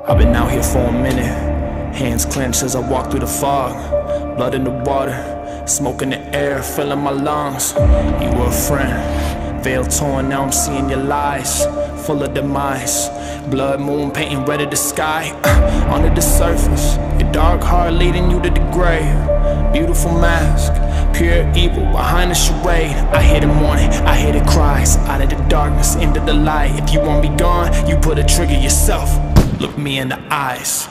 I've been out here for a minute, hands clenched as I walk through the fog. Blood in the water, smoke in the air, filling my lungs. You were a friend, veil torn, now I'm seeing your lies, full of demise. Blood moon painting red of the sky, under the surface, your dark heart leading you to the grave. Beautiful mask, pure evil behind the charade. I hear the mourning, I hear the cries, out of the darkness into the light. If you want me gone, you put a trigger yourself. Look me in the eyes.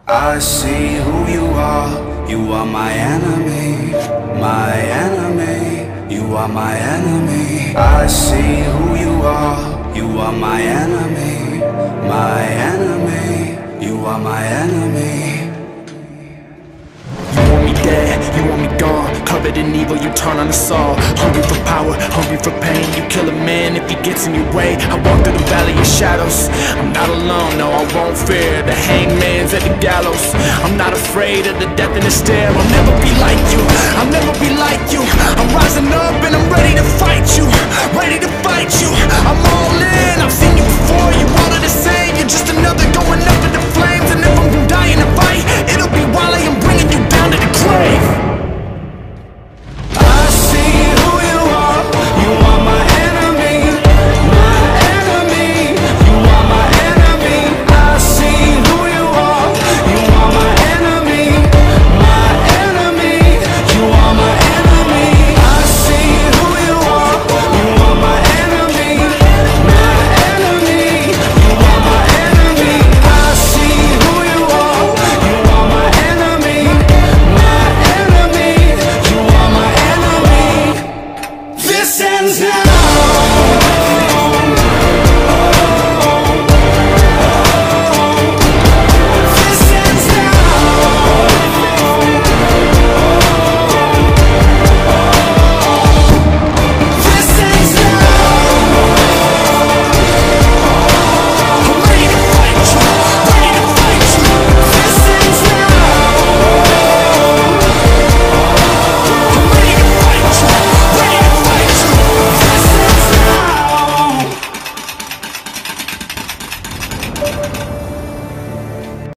I see who you are my enemy, my enemy. You are my enemy. I see who you are my enemy, my enemy. You are my enemy. You want me dead, you want me gone, covered in evil, you turn on us all. Hungry for power, hungry for pain, you kill a man if he gets in your way. I walk through the valley of shadows, I'm not alone, no I won't fear the hangman's at the gallows. I'm not afraid of the death in the stare. I'll never be like you, I'll never be like you. I'm rising up and I'm ready to fight you, ready to fight you. I'm all in, I've seen you before, you